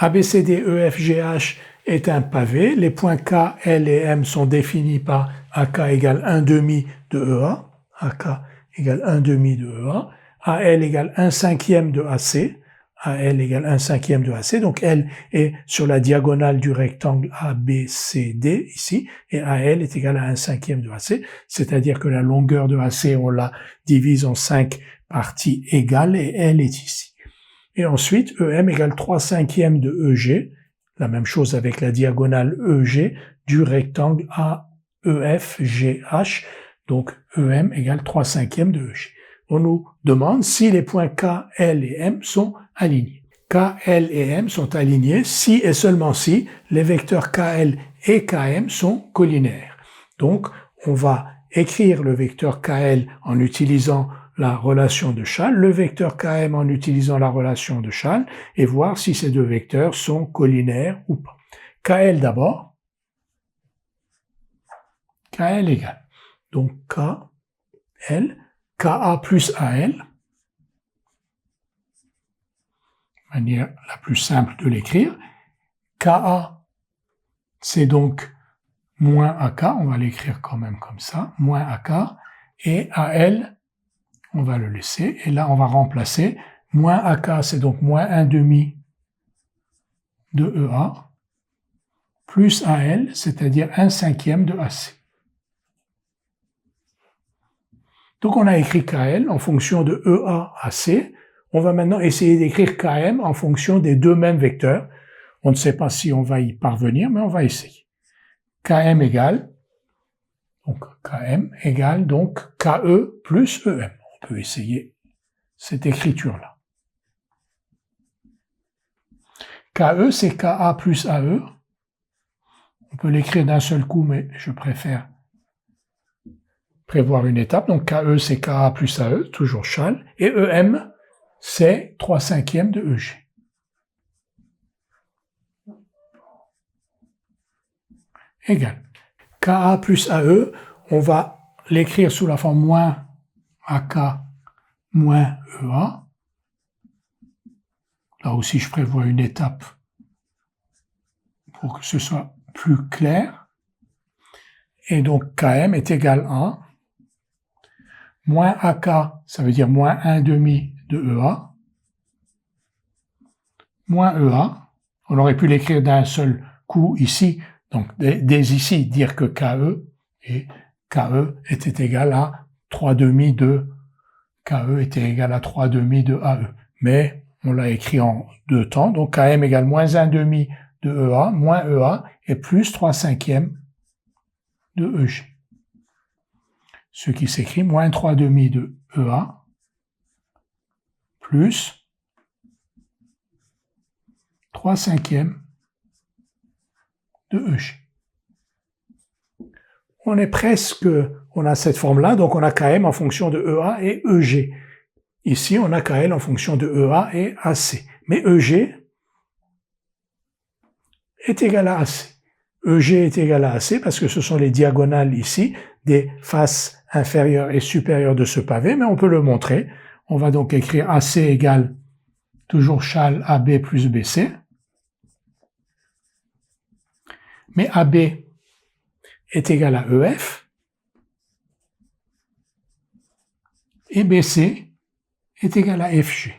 ABCD, EF, GH est un pavé. Les points K, L et M sont définis par AK égale 1 demi de EA. AK égale 1 demi de EA. AL égale 1 cinquième de AC. AL égale 1 cinquième de AC. Donc L est sur la diagonale du rectangle ABCD ici. Et AL est égal à 1 cinquième de AC. C'est-à-dire que la longueur de AC, on la divise en 5 parties égales et L est ici. Et ensuite, EM égale 3 cinquièmes de EG. La même chose avec la diagonale EG du rectangle AEFGH. Donc EM égale 3 cinquièmes de EG. On nous demande si les points K, L et M sont alignés. K, L et M sont alignés si et seulement si les vecteurs KL et KM sont collinaires. Donc, on va écrire le vecteur KL en utilisant la relation de Schall, le vecteur Km en utilisant la relation de Schall, et voir si ces deux vecteurs sont collinaires ou pas. KL d'abord. KL égale. Donc KL, KA plus AL, manière la plus simple de l'écrire. KA, c'est donc moins AK, on va l'écrire quand même comme ça, moins AK, et AL, on va le laisser, et là on va remplacer, moins AK, c'est donc moins 1 demi de EA, plus AL, c'est-à-dire 1 cinquième de AC. Donc on a écrit KL en fonction de EA-AC. On va maintenant essayer d'écrire KM en fonction des deux mêmes vecteurs. On ne sait pas si on va y parvenir, mais on va essayer. KM égale, donc KE plus EM. On peut essayer cette écriture-là. KE, c'est KA plus AE. On peut l'écrire d'un seul coup, mais je préfère prévoir une étape. Donc KE, c'est KA plus AE, toujours Schall. Et EM, c'est 3 cinquièmes de EG. Égal. KA plus AE, on va l'écrire sous la forme moins AK moins EA. Là aussi, je prévois une étape pour que ce soit plus clair. Et donc, KM est égal à moins AK, ça veut dire moins 1 demi de EA, moins EA. On aurait pu l'écrire d'un seul coup ici, donc dès ici, dire que KE, et KE était égal à 3 demi de KE était égal à 3 demi de AE. Mais on l'a écrit en deux temps, donc KM égale moins 1 demi de EA, moins EA, et plus 3 cinquièmes de EG. Ce qui s'écrit moins 3 demi de EA, plus 3 cinquièmes de EG. On est presque, on a cette forme-là, donc on a KM en fonction de EA et EG. Ici, on a KL en fonction de EA et AC. Mais EG est égal à AC. EG est égal à AC parce que ce sont les diagonales ici des faces inférieures et supérieures de ce pavé, mais on peut le montrer. On va donc écrire AC égale toujours Schall AB plus BC. Mais AB est égal à EF et BC est égal à FG.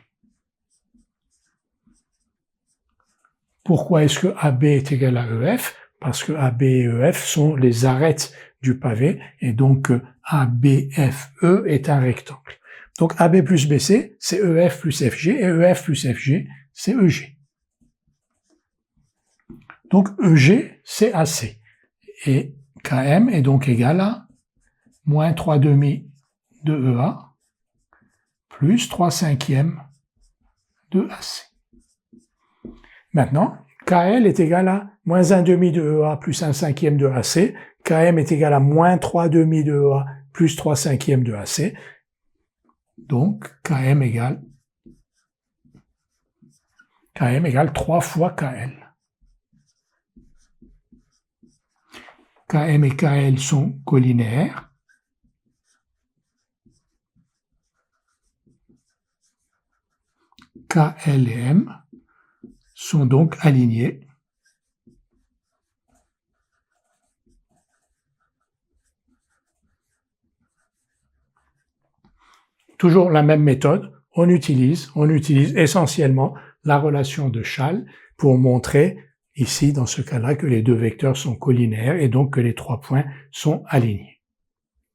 Pourquoi est-ce que AB est égal à EF? Parce que AB et EF sont les arêtes du pavé, et donc ABFE est un rectangle. Donc AB plus BC, c'est EF plus FG, et EF plus FG, c'est EG. Donc EG, c'est AC. Et KM est donc égal à moins 3 demi de EA, plus 3 cinquièmes de AC. Maintenant, KL est égal à moins 1 demi de EA plus 1 cinquième de AC. KM est égal à moins 3 demi de EA plus 3 cinquièmes de AC. Donc, KM égale 3 fois KL. KM et KL sont collinaires. KL et M sont donc alignés. Toujours la même méthode, on utilise essentiellement la relation de Schall pour montrer ici, dans ce cas-là, que les deux vecteurs sont collinaires et donc que les 3 points sont alignés.